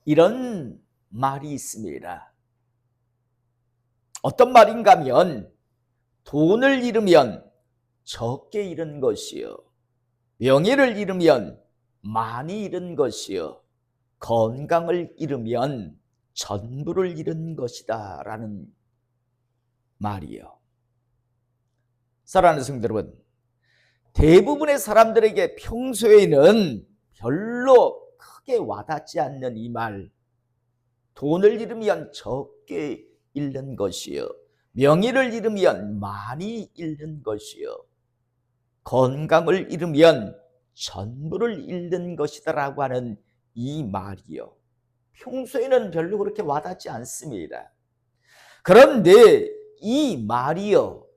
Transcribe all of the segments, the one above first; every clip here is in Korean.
이런 말이 있습니다. 어떤 말인가 하면 돈을 잃으면 적게 잃은 것이요, 명예를 잃으면 많이 잃은 것이요, 건강을 잃으면 전부를 잃은 것이다 라는 말이요. 사랑하는 성도 여러분, 대부분의 사람들에게 평소에는 별로 크게 와닿지 않는 이 말, 돈을 잃으면 적게 잃는 것이요, 명예를 잃으면 많이 잃는 것이요, 건강을 잃으면 전부를 잃는 것이다라고 하는 이 말이요, 평소에는 별로 그렇게 와닿지 않습니다. 그런데 이 말이요,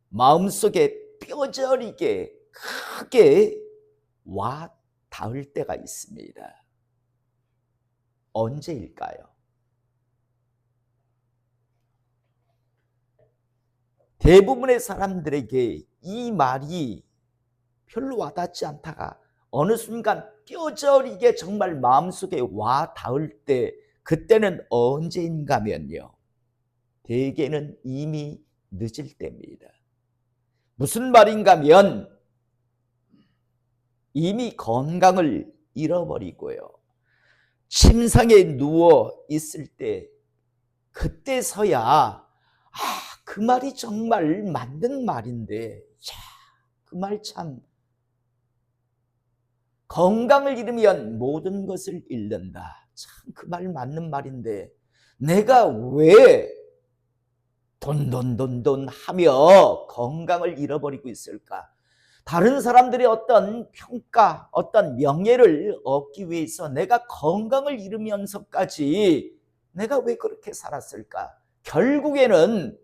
마음속에 뼈저리게 크게 와 닿을 때가 있습니다. 언제일까요? 대부분의 사람들에게 이 말이 별로 와닿지 않다가 어느 순간 뼈저리게 정말 마음속에 와 닿을 때, 그때는 언제인가면요, 대개는 이미 늦을 때입니다. 무슨 말인가 하면 이미 건강을 잃어버리고요, 침상에 누워 있을 때, 그때서야 그 말이 정말 맞는 말인데, 그 말 참, 건강을 잃으면 모든 것을 잃는다, 참 그 말 맞는 말인데 내가 왜 돈 하며 건강을 잃어버리고 있을까? 다른 사람들의 어떤 평가, 어떤 명예를 얻기 위해서 내가 건강을 잃으면서까지 내가 왜 그렇게 살았을까? 결국에는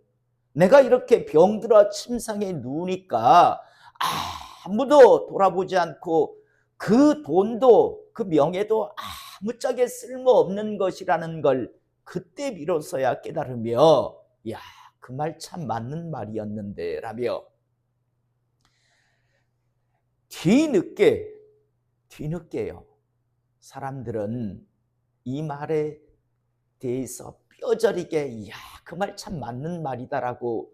내가 이렇게 병들어 침상에 누우니까 아무도 돌아보지 않고 그 돈도 그 명예도 아무짝에 쓸모없는 것이라는 걸 그때 비로소야 깨달으며, 야, 그 말 참 맞는 말이었는데 라며 뒤늦게요, 사람들은 이 말에 대해서 뼈저리게 그 말 참 맞는 말이다라고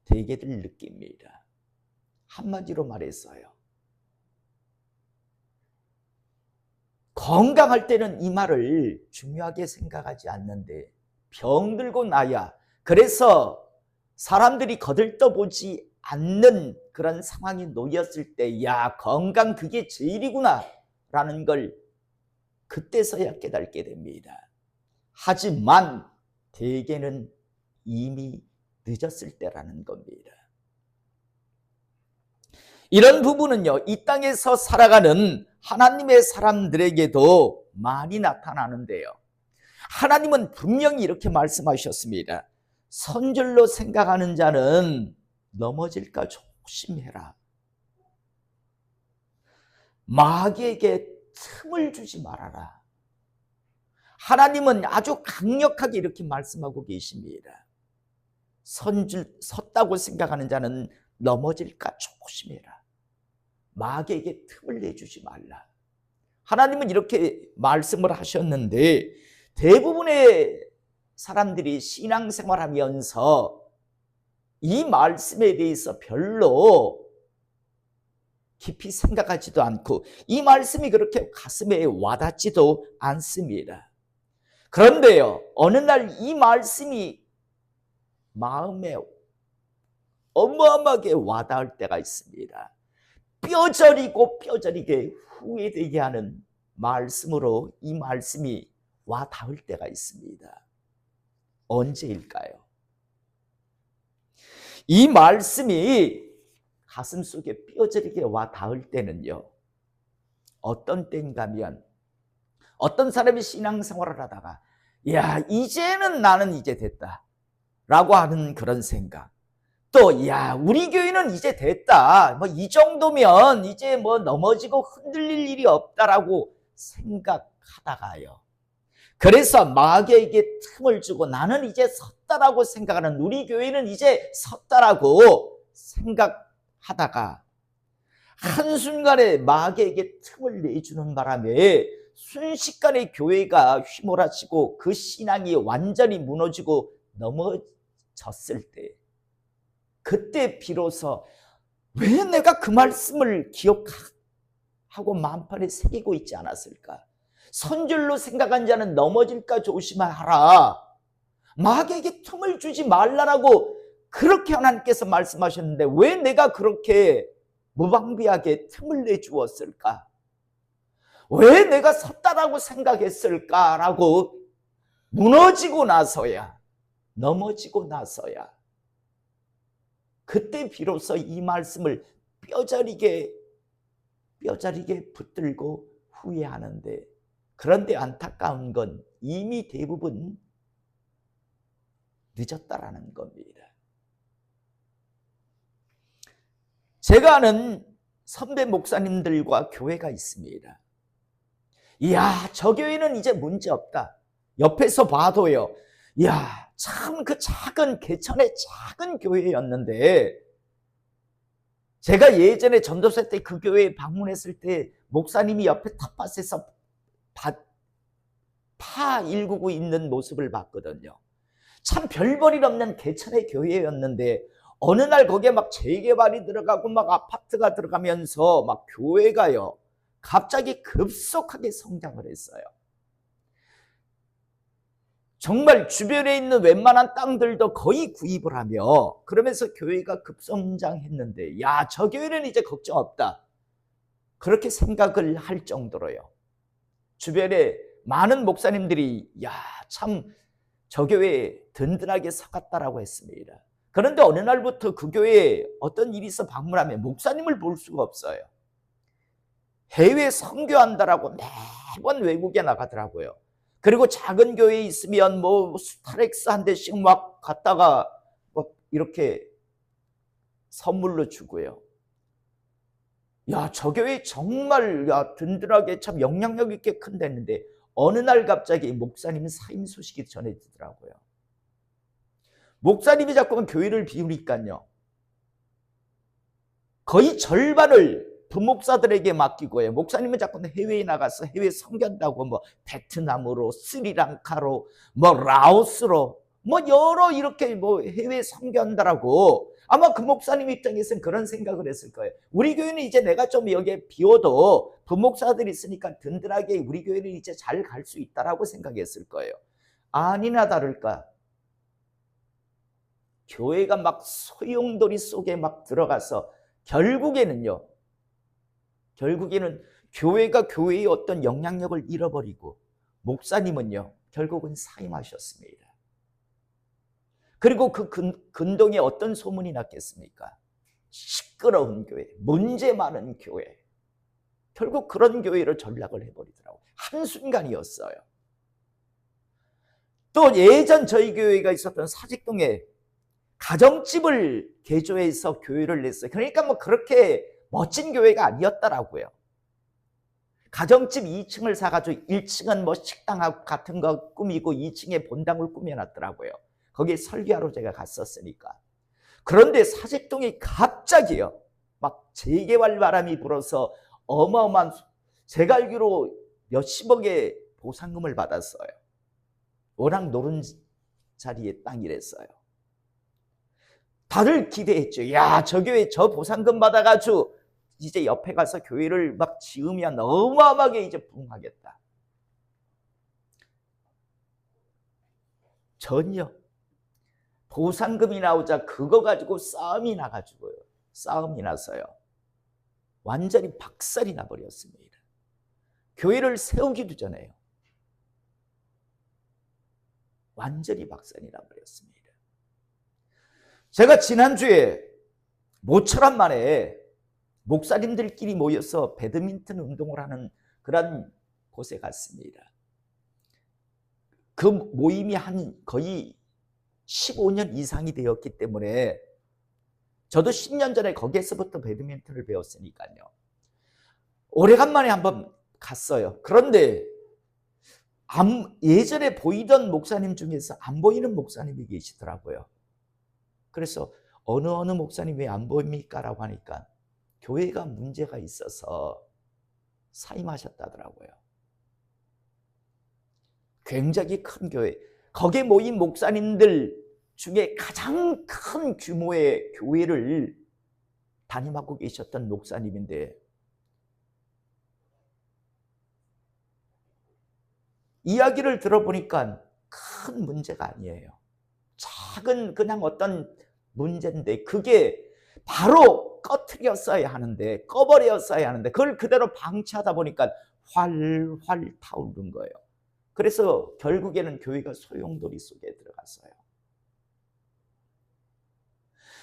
대개들 느낍니다. 한마디로 말해서요, 건강할 때는 이 말을 중요하게 생각하지 않는데 병들고 나야, 그래서 사람들이 거들떠보지 않는 그런 상황이 놓였을 때, 야, 건강 그게 제일이구나 라는 걸 그때서야 깨닫게 됩니다. 하지만 대개는 이미 늦었을 때라는 겁니다. 이런 부분은요, 이 땅에서 살아가는 하나님의 사람들에게도 많이 나타나는데요, 하나님은 분명히 이렇게 말씀하셨습니다. 선줄로 생각하는 자는 넘어질까 조심해라. 마귀에게 틈을 주지 말아라. 하나님은 아주 강력하게 이렇게 말씀하고 계십니다. 섰다고 생각하는 자는 넘어질까 조심해라. 마귀에게 틈을 내주지 말라. 하나님은 이렇게 말씀을 하셨는데, 대부분의 사람들이 신앙생활하면서 이 말씀에 대해서 별로 깊이 생각하지도 않고 이 말씀이 그렇게 가슴에 와닿지도 않습니다. 그런데요, 어느 날 이 말씀이 마음에 어마어마하게 와닿을 때가 있습니다. 뼈저리고 뼈저리게 후회되게 하는 말씀으로 이 말씀이 와 닿을 때가 있습니다. 언제일까요? 이 말씀이 가슴속에 뼈저리게 와 닿을 때는요, 어떤 때인가 하면 어떤 사람이 신앙생활을 하다가 야, 이제는 나는 이제 됐다 라고 하는 그런 생각, 또 야, 우리 교회는 이제 됐다, 뭐 이 정도면 이제 뭐 넘어지고 흔들릴 일이 없다라고 생각하다가요, 그래서 마귀에게 틈을 주고 나는 이제 섰다라고 생각하는, 우리 교회는 이제 섰다라고 생각하다가 한순간에 마귀에게 틈을 내주는 바람에 순식간에 교회가 휘몰아치고 그 신앙이 완전히 무너지고 넘어졌을 때, 그때 비로소 왜 내가 그 말씀을 기억하고 마음판에 새기고 있지 않았을까? 선줄로 생각한 자는 넘어질까 조심하라. 마귀에게 틈을 주지 말라라고 그렇게 하나님께서 말씀하셨는데 왜 내가 그렇게 무방비하게 틈을 내주었을까? 왜 내가 섰다라고 생각했을까라고 무너지고 나서야, 넘어지고 나서야 그때 비로소 이 말씀을 뼈저리게 붙들고 후회하는데, 그런데 안타까운 건 이미 대부분 늦었다라는 겁니다. 제가 아는 선배 목사님들과 교회가 있습니다. 이야, 저 교회는 이제 문제 없다. 옆에서 봐도요. 이야, 참 그 작은 개천의 작은 교회였는데, 제가 예전에 전도사 때 그 교회에 방문했을 때 목사님이 옆에 텃밭에서 파 일구고 있는 모습을 봤거든요. 참 별볼일 없는 개천의 교회였는데 어느 날 거기에 막 재개발이 들어가고 막 아파트가 들어가면서 막 교회가요 갑자기 급속하게 성장을 했어요. 정말 주변에 있는 웬만한 땅들도 거의 구입을 하며 그러면서 교회가 급성장했는데, 야, 저 교회는 이제 걱정 없다, 그렇게 생각을 할 정도로요. 주변에 많은 목사님들이 야, 참 저 교회에 든든하게 서갔다라고 했습니다. 그런데 어느 날부터 그 교회에 어떤 일이 있어 방문하면 목사님을 볼 수가 없어요. 해외 선교한다라고 매번 외국에 나가더라고요. 그리고 작은 교회에 있으면 뭐 스타렉스 한 대씩 막 갖다가 막 이렇게 선물로 주고요. 야, 저 교회 정말 든든하게 참 영향력 있게 큰 데인데 어느 날 갑자기 목사님 사임 소식이 전해지더라고요. 목사님이 자꾸만 교회를 비우니까요, 거의 절반을 부목사들에게 맡기고요. 목사님은 자꾸 해외에 나가서 해외 선교한다고 뭐 베트남으로, 스리랑카로, 뭐 라오스로, 뭐 여러 이렇게 뭐 해외 선교한다라고. 아마 그 목사님 입장에서는 그런 생각을 했을 거예요. 우리 교회는 이제 내가 좀 여기에 비워도 부목사들이 있으니까 든든하게 우리 교회는 이제 잘 갈 수 있다라고 생각했을 거예요. 아니나 다를까, 교회가 막 소용돌이 속에 막 들어가서 결국에는 교회가 교회의 어떤 영향력을 잃어버리고 목사님은요 결국은 사임하셨습니다. 그리고 그 근동에 어떤 소문이 났겠습니까? 시끄러운 교회, 문제 많은 교회. 결국 그런 교회로 전락을 해버리더라고요. 한순간이었어요. 또 예전 저희 교회가 있었던 사직동에 가정집을 개조해서 교회를 냈어요. 그러니까 뭐 그렇게 멋진 교회가 아니었더라고요. 가정집 2층을 사가지고 1층은 뭐 식당 같은 거 꾸미고 2층에 본당을 꾸며놨더라고요. 거기에 설교하러 제가 갔었으니까. 그런데 사직동이 갑자기요 막 재개발 바람이 불어서 어마어마한, 제가 알기로 몇십억의 보상금을 받았어요. 워낙 노른 자리에 땅이랬어요. 다들 기대했죠. 야, 저 교회 저 보상금 받아가지고 이제 옆에 가서 교회를 막 지으면 어마어마하게 이제 부흥하겠다. 전혀. 보상금이 나오자 그거 가지고 싸움이 나가지고요. 싸움이 나서요. 완전히 박살이 나버렸습니다. 교회를 세우기도 전에요. 완전히 박살이 나버렸습니다. 제가 지난주에 모처럼 만에 목사님들끼리 모여서 배드민턴 운동을 하는 그런 곳에 갔습니다. 그 모임이 한 거의 15년 이상이 되었기 때문에 저도 10년 전에 거기에서부터 배드민턴을 배웠으니까요. 오래간만에 한번 갔어요. 그런데 예전에 보이던 목사님 중에서 안 보이는 목사님이 계시더라고요. 그래서 어느 목사님 왜 안 보입니까? 라고 하니까 교회가 문제가 있어서 사임하셨다더라고요. 굉장히 큰 교회. 거기에 모인 목사님들 중에 가장 큰 규모의 교회를 담임하고 계셨던 목사님인데 이야기를 들어보니까 큰 문제가 아니에요. 작은 그냥 어떤 문제인데 그게 바로 꺼트렸어야 하는데 꺼버렸어야 하는데 그걸 그대로 방치하다 보니까 활활 타오르는 거예요. 그래서 결국에는 교회가 소용돌이 속에 들어갔어요.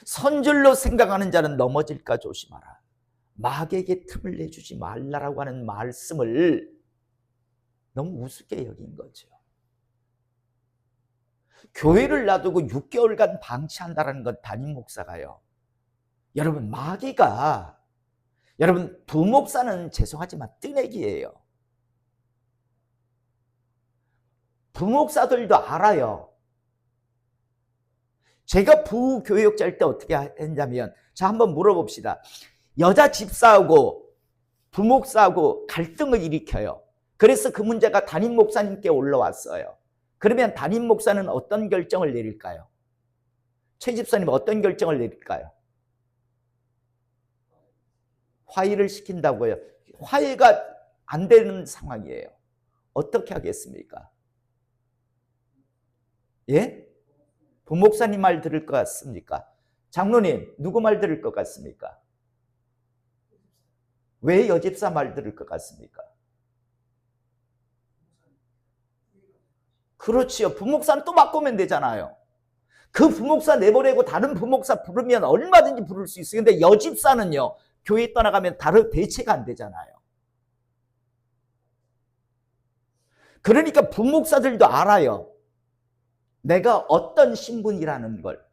선줄로 생각하는 자는 넘어질까 조심하라. 마귀에게 틈을 내주지 말라라고 하는 말씀을 너무 우습게 여긴 거죠. 교회를 놔두고 6개월간 방치한다는 건 담임 목사가요. 여러분 마귀가 여러분 부목사는 죄송하지만 뜨내기예요. 부목사들도 알아요. 제가 부교육자일 때 어떻게 했냐면 자 한번 물어봅시다. 여자 집사하고 부목사하고 갈등을 일으켜요. 그래서 그 문제가 담임 목사님께 올라왔어요. 그러면 담임 목사는 어떤 결정을 내릴까요? 최 집사님 어떤 결정을 내릴까요? 화해를 시킨다고요. 화해가 안 되는 상황이에요. 어떻게 하겠습니까? 예? 부목사님 말 들을 것 같습니까? 장로님 누구 말 들을 것 같습니까? 왜 여집사 말 들을 것 같습니까? 그렇지요. 부목사는 또 바꾸면 되잖아요. 그 부목사 내보내고 다른 부목사 부르면 얼마든지 부를 수 있어요. 근데 여집사는요. 교회 떠나가면 다른 대체가 안 되잖아요. 그러니까 부목사들도 알아요. 내가 어떤 신분이라는 걸.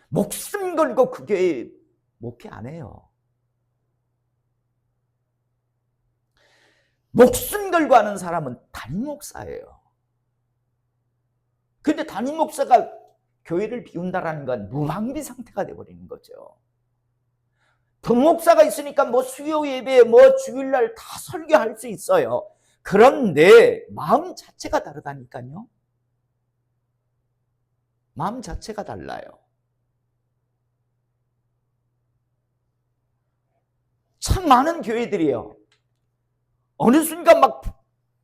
목숨 걸고 그 교회 목회 안 해요. 목숨 걸고 하는 사람은 담임 목사예요. 근데 담임 목사가 교회를 비운다라는 건 무방비 상태가 돼버리는 거죠. 부목사가 있으니까 뭐 수요 예배, 뭐 주일날 다 설교할 수 있어요. 그런데 마음 자체가 다르다니까요. 마음 자체가 달라요. 참 많은 교회들이요. 어느 순간 막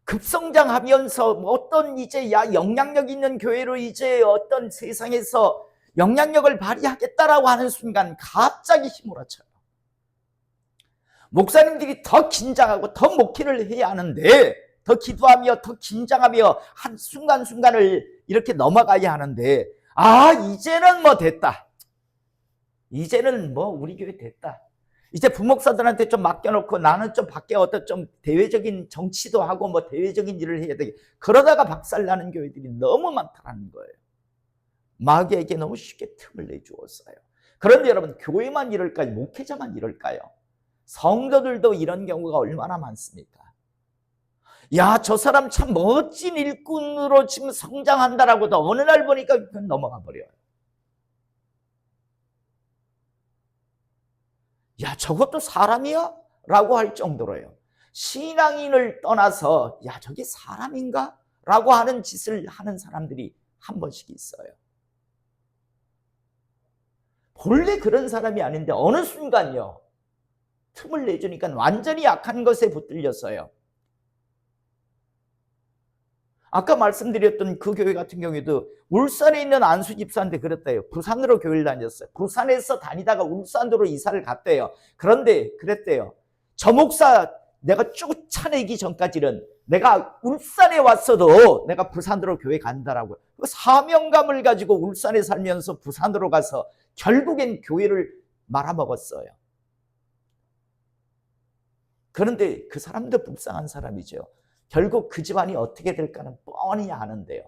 급성장하면서 뭐 어떤 이제 영향력 있는 교회로 이제 어떤 세상에서 영향력을 발휘하겠다라고 하는 순간 갑자기 휘몰아쳐요. 목사님들이 더 긴장하고 더 목회를 해야 하는데 더 기도하며 더 긴장하며 한 순간순간을 이렇게 넘어가야 하는데 이제는 뭐 됐다. 이제는 뭐 우리 교회 됐다. 이제 부목사들한테 좀 맡겨놓고 나는 좀 밖에 어떤 좀 대외적인 정치도 하고 뭐 대외적인 일을 해야 되게 그러다가 박살나는 교회들이 너무 많다는 거예요. 마귀에게 너무 쉽게 틈을 내주었어요. 그런데 여러분 교회만 이럴까요? 목회자만 이럴까요? 성도들도 이런 경우가 얼마나 많습니까? 야, 저 사람 참 멋진 일꾼으로 지금 성장한다라고도 어느 날 보니까 넘어가 버려요. 야, 저것도 사람이야? 라고 할 정도로요. 신앙인을 떠나서 야, 저게 사람인가? 라고 하는 짓을 하는 사람들이 한 번씩 있어요. 본래 그런 사람이 아닌데 어느 순간요. 틈을 내주니까 완전히 약한 것에 붙들렸어요. 아까 말씀드렸던 그 교회 같은 경우에도 울산에 있는 안수 집사한테 그랬대요. 부산으로 교회를 다녔어요. 부산에서 다니다가 울산으로 이사를 갔대요. 그런데 그랬대요. 저 목사 내가 쫓아내기 전까지는 내가 울산에 왔어도 내가 부산으로 교회 간다라고요. 사명감을 가지고 울산에 살면서 부산으로 가서 결국엔 교회를 말아먹었어요. 그런데 그 사람도 불쌍한 사람이죠. 결국 그 집안이 어떻게 될까는 뻔히 아는데요.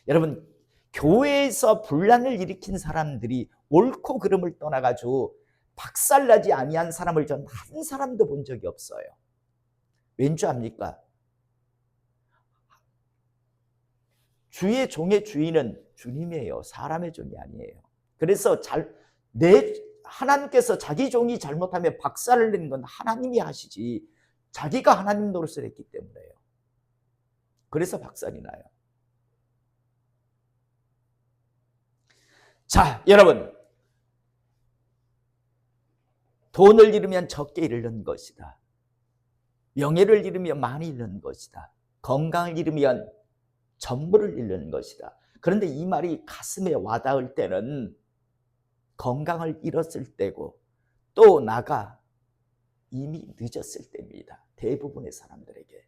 여러분 교회에서 분란을 일으킨 사람들이 옳고 그름을 떠나가지고 박살나지 아니한 사람을 전 한 사람도 본 적이 없어요. 왠지 압니까? 주의 종의 주인은 주님이에요. 사람의 종이 아니에요. 그래서 하나님께서 자기 종이 잘못하면 박살을 내는 건 하나님이 하시지 자기가 하나님 노릇을 했기 때문에요. 그래서 박살이 나요. 자, 여러분, 돈을 잃으면 적게 잃는 것이다. 명예를 잃으면 많이 잃는 것이다. 건강을 잃으면 전부를 잃는 것이다. 그런데 이 말이 가슴에 와닿을 때는 건강을 잃었을 때고, 또 나가 이미 늦었을 때입니다. 대부분의 사람들에게.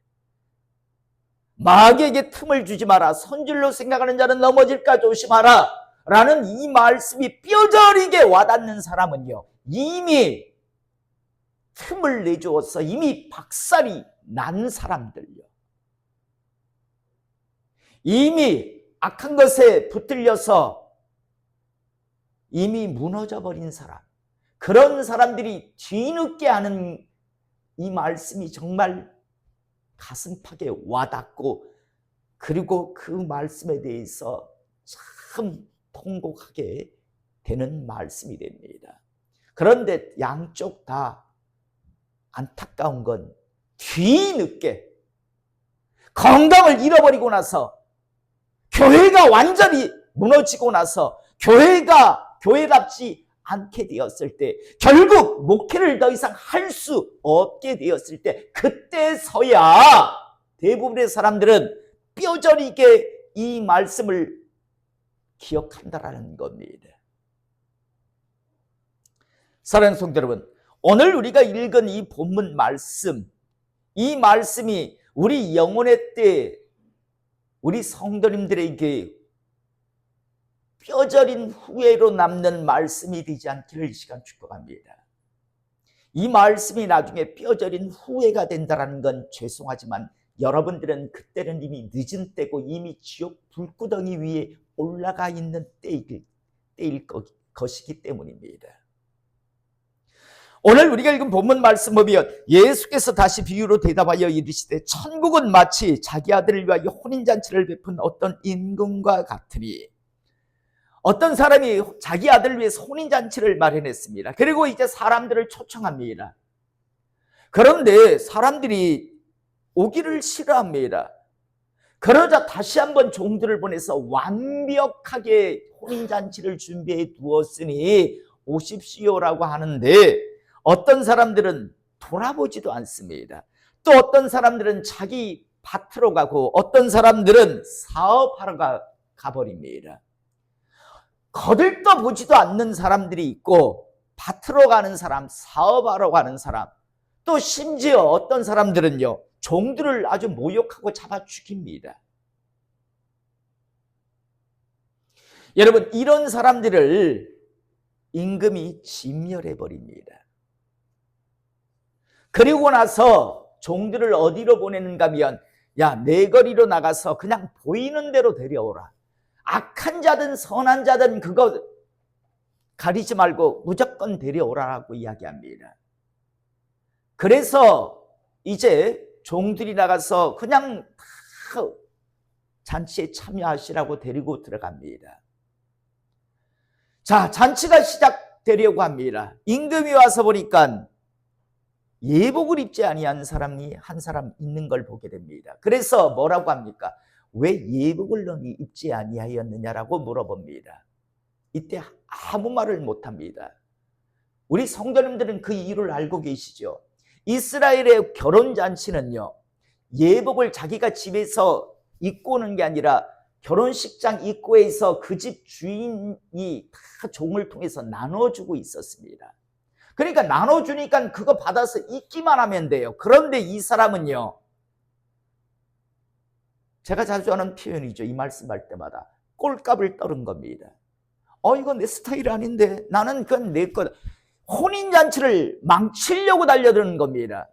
마귀에게 틈을 주지 마라. 선줄로 생각하는 자는 넘어질까 조심하라. 라는 이 말씀이 뼈저리게 와닿는 사람은요, 이미 틈을 내주어서 이미 박살이 난 사람들요. 이미 악한 것에 붙들려서 이미 무너져 버린 사람, 그런 사람들이 뒤늦게 하는 이 말씀이 정말 가슴팍에 와닿고, 그리고 그 말씀에 대해서 참 통곡하게 되는 말씀이 됩니다. 그런데 양쪽 다 안타까운 건 뒤늦게 건강을 잃어버리고 나서, 교회가 완전히 무너지고 나서, 교회가 교회답지 않게 되었을 때, 결국 목회를 더 이상 할 수 없게 되었을 때, 그때서야 대부분의 사람들은 뼈저리게 이 말씀을 기억한다라는 겁니다. 사랑하는 성도 여러분, 오늘 우리가 읽은 이 본문 말씀, 이 말씀이 우리 영혼의 때 우리 성도님들에게 뼈저린 후회로 남는 말씀이 되지 않기를 이 시간 축복합니다. 이 말씀이 나중에 뼈저린 후회가 된다는 건 죄송하지만 여러분들은 그때는 이미 늦은 때고 이미 지옥 불구덩이 위에 올라가 있는 때일 것이기 때문입니다. 오늘 우리가 읽은 본문 말씀 보면 예수께서 다시 비유로 대답하여 이르시되 천국은 마치 자기 아들을 위하여 혼인잔치를 베푼 어떤 임금과 같으니, 어떤 사람이 자기 아들을 위해서 혼인잔치를 마련했습니다. 그리고 이제 사람들을 초청합니다. 그런데 사람들이 오기를 싫어합니다. 그러자 다시 한번 종들을 보내서 완벽하게 혼인잔치를 준비해 두었으니 오십시오라고 하는데, 어떤 사람들은 돌아보지도 않습니다. 또 어떤 사람들은 자기 밭으로 가고, 어떤 사람들은 사업하러 가버립니다. 거들떠 보지도 않는 사람들이 있고, 밭으로 가는 사람, 사업하러 가는 사람, 또 심지어 어떤 사람들은요, 종들을 아주 모욕하고 잡아 죽입니다. 여러분, 이런 사람들을 임금이 진멸해 버립니다. 그리고 나서 종들을 어디로 보내는가 하면, 야, 내 거리로 나가서 그냥 보이는 대로 데려오라. 악한 자든 선한 자든 그거 가리지 말고 무조건 데려오라고 이야기합니다. 그래서 이제 종들이 나가서 그냥 다 잔치에 참여하시라고 데리고 들어갑니다. 자, 잔치가 시작되려고 합니다. 임금이 와서 보니까 예복을 입지 아니한 사람이 한 사람 있는 걸 보게 됩니다. 그래서 뭐라고 합니까? 왜 예복을 너니 입지 아니하였느냐라고 물어봅니다. 이때 아무 말을 못합니다. 우리 성도님들은 그 이유를 알고 계시죠? 이스라엘의 결혼잔치는요, 예복을 자기가 집에서 입고 오는 게 아니라 결혼식장 입구에서 그 집 주인이 다 종을 통해서 나눠주고 있었습니다. 그러니까 나눠주니까 그거 받아서 입기만 하면 돼요. 그런데 이 사람은요, 제가 자주 하는 표현이죠. 이 말씀할 때마다 꼴값을 떨은 겁니다. 이건 내 스타일 아닌데, 나는 그건 내 거다. 혼인잔치를 망치려고 달려드는 겁니다.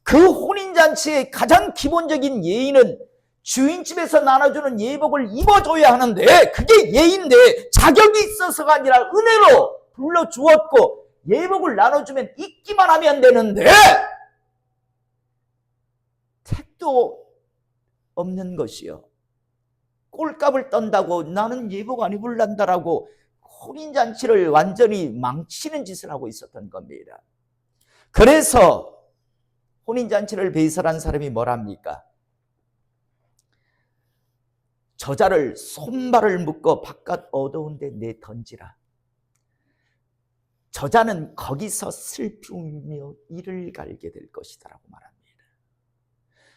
그 혼인잔치의 가장 기본적인 예의는 주인집에서 나눠주는 예복을 입어줘야 하는데, 그게 예의인데 자격이 있어서가 아니라 은혜로 불러주었고 예복을 나눠주면 입기만 하면 되는데, 택도 없는 것이요, 꼴값을 떤다고 나는 예복 안 입을란다라고 혼인잔치를 완전히 망치는 짓을 하고 있었던 겁니다. 그래서 혼인잔치를 배설한 사람이 뭐랍니까? 저자를 손발을 묶어 바깥 어두운 데 내 던지라. 저자는 거기서 슬피 울며 이를 갈게 될 것이다 라고 말합니다.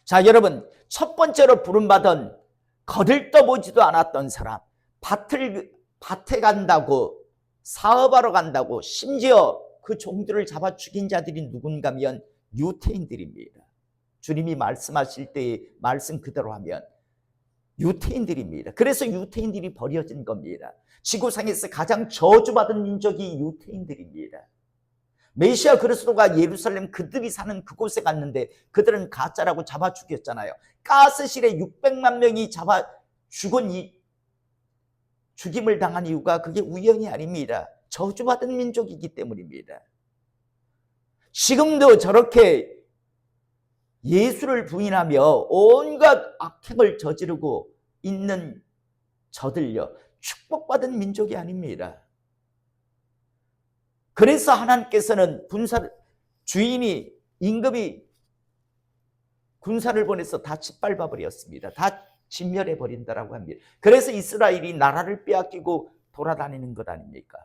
자, 여러분, 첫 번째로 부름받은 거들떠보지도 않았던 사람, 밭에 간다고, 사업하러 간다고, 심지어 그 종들을 잡아 죽인 자들이 누군가면 유태인들입니다. 주님이 말씀하실 때의 말씀 그대로 하면 유태인들입니다. 그래서 유태인들이 버려진 겁니다. 지구상에서 가장 저주받은 민족이 유태인들입니다. 메시아 그리스도가 예루살렘 그들이 사는 그곳에 갔는데 그들은 가짜라고 잡아 죽였잖아요. 가스실에 600만 명이 잡아 죽임을 당한 이유가 그게 우연이 아닙니다. 저주받은 민족이기 때문입니다. 지금도 저렇게 예수를 부인하며 온갖 악행을 저지르고 있는 저들요, 축복받은 민족이 아닙니다. 그래서 하나님께서는 주인이 임금이 군사를 보내서 다 짓밟아 버렸습니다. 다 진멸해 버린다라고 합니다. 그래서 이스라엘이 나라를 빼앗기고 돌아다니는 것 아닙니까?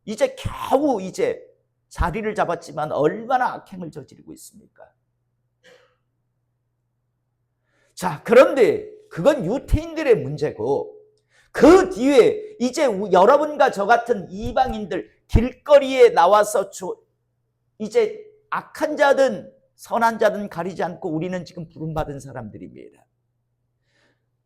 이제 겨우 자리를 잡았지만 얼마나 악행을 저지르고 있습니까? 자, 그런데 그건 유태인들의 문제고, 그 뒤에 이제 여러분과 저 같은 이방인들 길거리에 나와서 이제 악한 자든 선한 자든 가리지 않고 우리는 지금 부름받은 사람들입니다.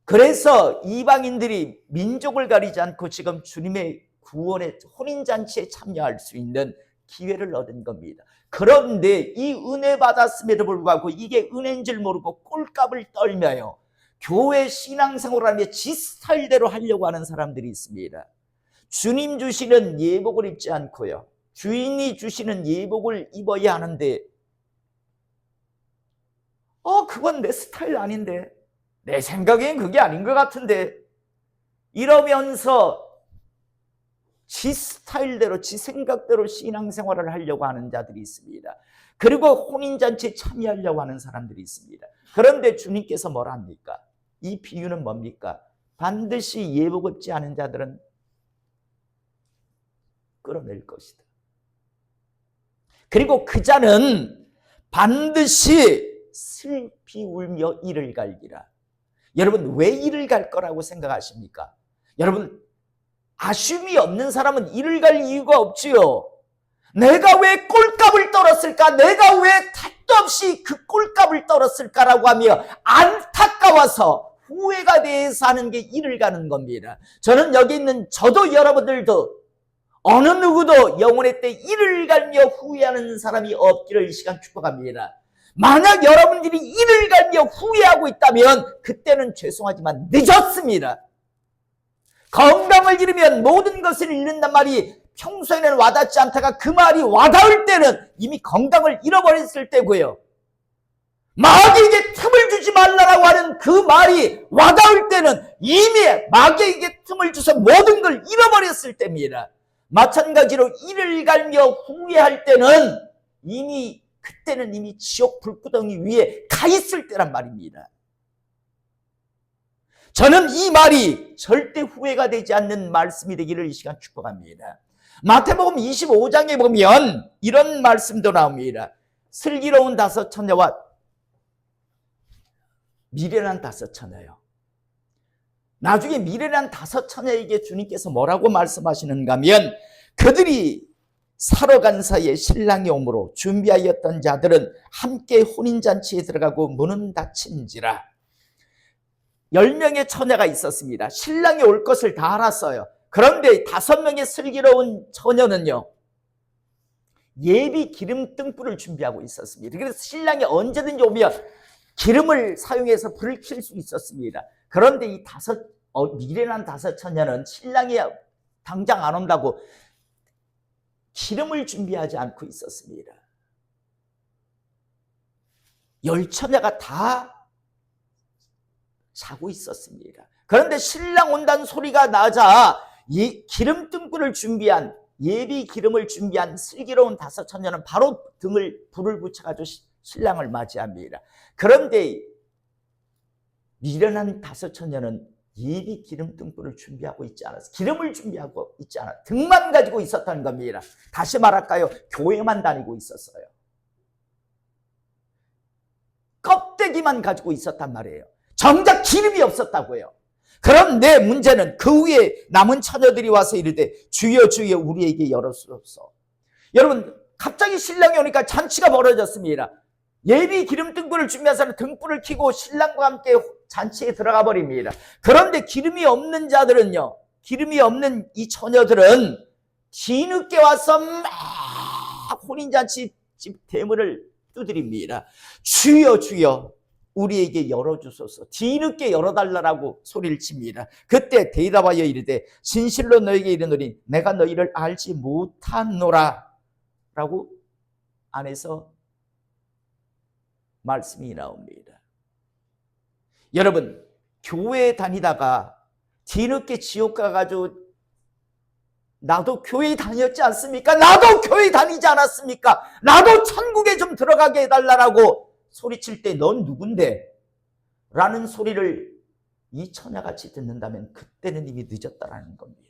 그래서 이방인들이 민족을 가리지 않고 지금 주님의 구원의 혼인잔치에 참여할 수 있는 기회를 얻은 겁니다. 그런데 이 은혜 받았음에도 불구하고 이게 은혜인 줄 모르고 꼴값을 떨며요, 교회 신앙생활하며 지 스타일대로 하려고 하는 사람들이 있습니다. 주님 주시는 예복을 입지 않고요, 주인이 주시는 예복을 입어야 하는데 그건 내 스타일 아닌데, 내 생각엔 그게 아닌 것 같은데, 이러면서 지 스타일대로 지 생각대로 신앙생활을 하려고 하는 자들이 있습니다. 그리고 혼인잔치에 참여하려고 하는 사람들이 있습니다. 그런데 주님께서 뭐라 합니까? 이 비유는 뭡니까? 반드시 예복 입지 않은 자들은 끌어낼 것이다. 그리고 그 자는 반드시 슬피 울며 이를 갈기라. 여러분, 왜 이를 갈 거라고 생각하십니까? 여러분, 아쉬움이 없는 사람은 이를 갈 이유가 없지요. 내가 왜 꼴값을 떨었을까? 내가 왜 택도 없이 그 꼴값을 떨었을까라고 하며 안타까워서 후회가 돼서 하는 게 이를 가는 겁니다. 저는 여기 있는 저도 여러분들도 어느 누구도 영혼의 때 이를 갈며 후회하는 사람이 없기를 이 시간 축복합니다. 만약 여러분들이 이를 갈며 후회하고 있다면 그때는 죄송하지만 늦었습니다. 건강을 잃으면 모든 것을 잃는단 말이 평소에는 와닿지 않다가 그 말이 와닿을 때는 이미 건강을 잃어버렸을 때고요, 마귀에게 틈을 주지 말라고 하는 그 말이 와닿을 때는 이미 마귀에게 틈을 줘서 모든 걸 잃어버렸을 때입니다. 마찬가지로 이를 갈며 후회할 때는 그때는 이미 지옥 불구덩이 위에 가 있을 때란 말입니다. 저는 이 말이 절대 후회가 되지 않는 말씀이 되기를 이 시간 축복합니다. 마태복음 25장에 보면 이런 말씀도 나옵니다. 슬기로운 다섯 처녀와 미련한 다섯 처녀요. 나중에 미련한 다섯 처녀에게 주님께서 뭐라고 말씀하시는가 하면, 그들이 사러 간 사이에 신랑이 오므로 준비하였던 자들은 함께 혼인잔치에 들어가고 문은 닫힌지라. 10명의 처녀가 있었습니다. 신랑이 올 것을 다 알았어요. 그런데 5명의 슬기로운 처녀는요, 예비 기름 등불을 준비하고 있었습니다. 그래서 신랑이 언제든지 오면 기름을 사용해서 불을 켤 수 있었습니다. 그런데 이 미련한 5 처녀는 신랑이 당장 안 온다고 기름을 준비하지 않고 있었습니다. 10 처녀가 다 자고 있었습니다. 그런데 신랑 온다는 소리가 나자 이 기름 등불을 준비한, 예비 기름을 준비한 슬기로운 5 처녀는 바로 불을 붙여가지고 신랑을 맞이합니다. 그런데 미련한 5 처녀는 예비 기름 등불을 준비하고 있지 않았어. 기름을 준비하고 있지 않아. 등만 가지고 있었다는 겁니다. 다시 말할까요? 교회만 다니고 있었어요. 껍데기만 가지고 있었단 말이에요. 정작 기름이 없었다고요. 그런데 문제는 그 후에 남은 처녀들이 와서 이르되 주여 주여 우리에게 열어주소서. 여러분, 갑자기 신랑이 오니까 잔치가 벌어졌습니다. 예비 기름 등불을 준비해서는 등불을 켜고 신랑과 함께 잔치에 들어가 버립니다. 그런데 기름이 없는 자들은요, 기름이 없는 이 처녀들은 뒤늦게 와서 막 혼인잔치 집 대문을 두드립니다. 주여 주여 우리에게 열어주소서. 뒤늦게 열어달라고 소리를 칩니다. 그때 대답하여 이르되 진실로 너에게 이르노니 내가 너희를 알지 못하노라 라고 안에서 말씀이 나옵니다. 여러분, 교회 다니다가 뒤늦게 지옥 가가지고 나도 교회 다녔지 않습니까? 나도 교회 다니지 않았습니까? 나도 천국에 좀 들어가게 해달라고 소리칠 때 넌 누군데? 라는 소리를 이 처녀같이 듣는다면 그때는 이미 늦었다라는 겁니다.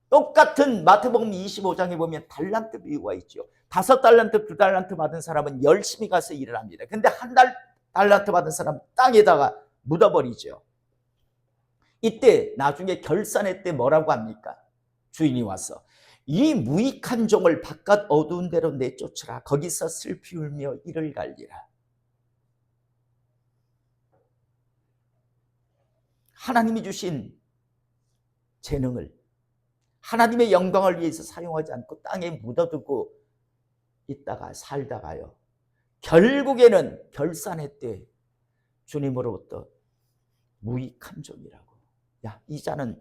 똑같은 마태복음 25장에 보면 달란트 비유가 있죠. 5달란트, 2달란트 받은 사람은 열심히 가서 일을 합니다. 근데 한 달란트 받은 사람은 땅에다가 묻어버리죠. 이때 나중에 결산회 때 뭐라고 합니까? 주인이 와서 이 무익한 종을 바깥 어두운 데로 내쫓으라. 거기서 슬피 울며 이를 갈리라. 하나님이 주신 재능을 하나님의 영광을 위해서 사용하지 않고 땅에 묻어두고 있다가 살다가요, 결국에는 결산회 때 주님으로부터 무익한 종이라고, 야, 이 자는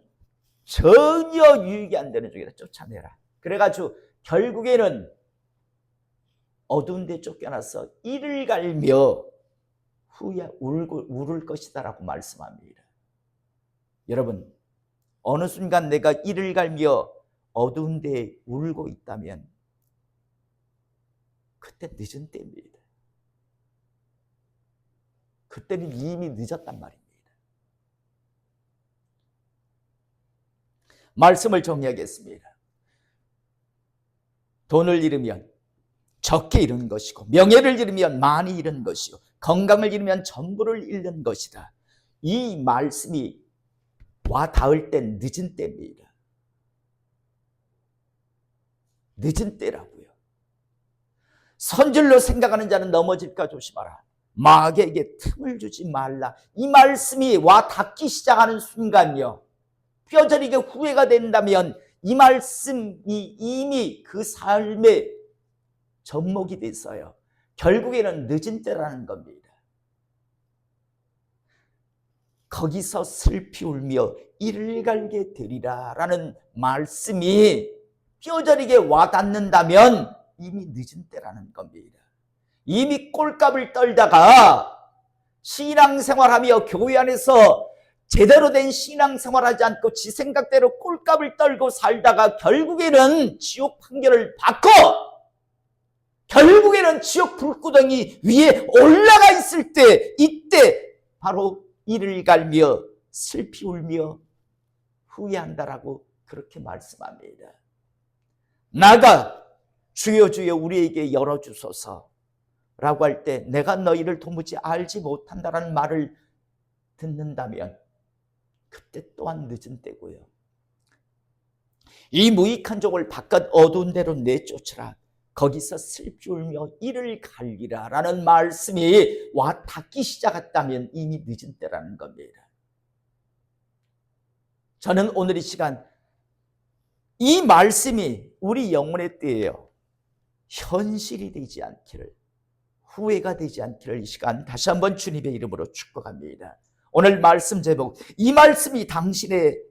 전혀 유익이 안 되는 종이다, 쫓아내라. 그래가지고 결국에는 어두운 데 쫓겨나서 이를 갈며 후에 울을 것이다 라고 말씀합니다. 여러분, 어느 순간 내가 이를 갈며 어두운 데에 울고 있다면 그때 늦은 때입니다. 그때는 이미 늦었단 말입니다. 말씀을 정리하겠습니다. 돈을 잃으면 적게 잃은 것이고, 명예를 잃으면 많이 잃은 것이고, 건강을 잃으면 전부를 잃는 것이다. 이 말씀이 와 닿을 땐 늦은 때입니다. 늦은 때라고요. 선줄로 생각하는 자는 넘어질까 조심하라. 마귀에게 틈을 주지 말라. 이 말씀이 와 닿기 시작하는 순간요, 뼈저리게 후회가 된다면 이 말씀이 이미 그 삶의 접목이 됐어요. 결국에는 늦은 때라는 겁니다. 거기서 슬피 울며 이를 갈게 되리라 라는 말씀이 뼈저리게 와닿는다면 이미 늦은 때라는 겁니다. 이미 꼴값을 떨다가 신앙생활하며 교회 안에서 제대로 된 신앙생활하지 않고 지 생각대로 꼴값을 떨고 살다가 결국에는 지옥 판결을 받고 결국에는 지옥 불구덩이 위에 올라가 있을 때, 이때 바로 이를 갈며 슬피 울며 후회한다라고 그렇게 말씀합니다. 나가 주여 주여 우리에게 열어주소서 라고 할 때 내가 너희를 도무지 알지 못한다라는 말을 듣는다면 그때 또한 늦은 때고요. 이 무익한 종을 바깥 어두운 데로 내쫓으라. 거기서 슬피 울며 이를 갈리라 라는 말씀이 와 닿기 시작했다면 이미 늦은 때라는 겁니다. 저는 오늘 이 시간 이 말씀이 우리 영혼의 때에요, 현실이 되지 않기를, 후회가 되지 않기를 이 시간 다시 한번 주님의 이름으로 축복합니다. 오늘 말씀 제목, 이 말씀이 당신의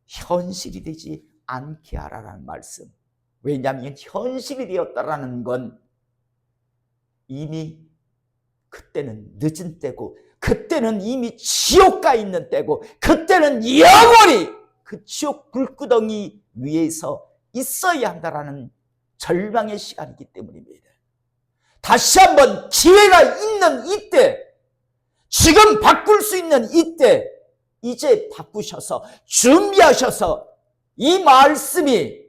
현실이 되지 않게 하라는 말씀. 왜냐하면 현실이 되었다라는 건 이미 그때는 늦은 때고, 그때는 이미 지옥 가 있는 때고, 그때는 영원히 그 지옥 불구덩이 위에서 있어야 한다라는 절망의 시간이기 때문입니다. 다시 한번 기회가 있는 이때 지금 바꿀 수 있는 이때 이제 바꾸셔서 준비하셔서 이 말씀이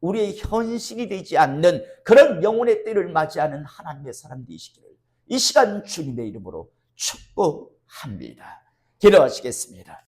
우리의 현실이 되지 않는 그런 영혼의 때를 맞이하는 하나님의 사람 되시기를 이 시간 주님의 이름으로 축복합니다. 기도하시겠습니다.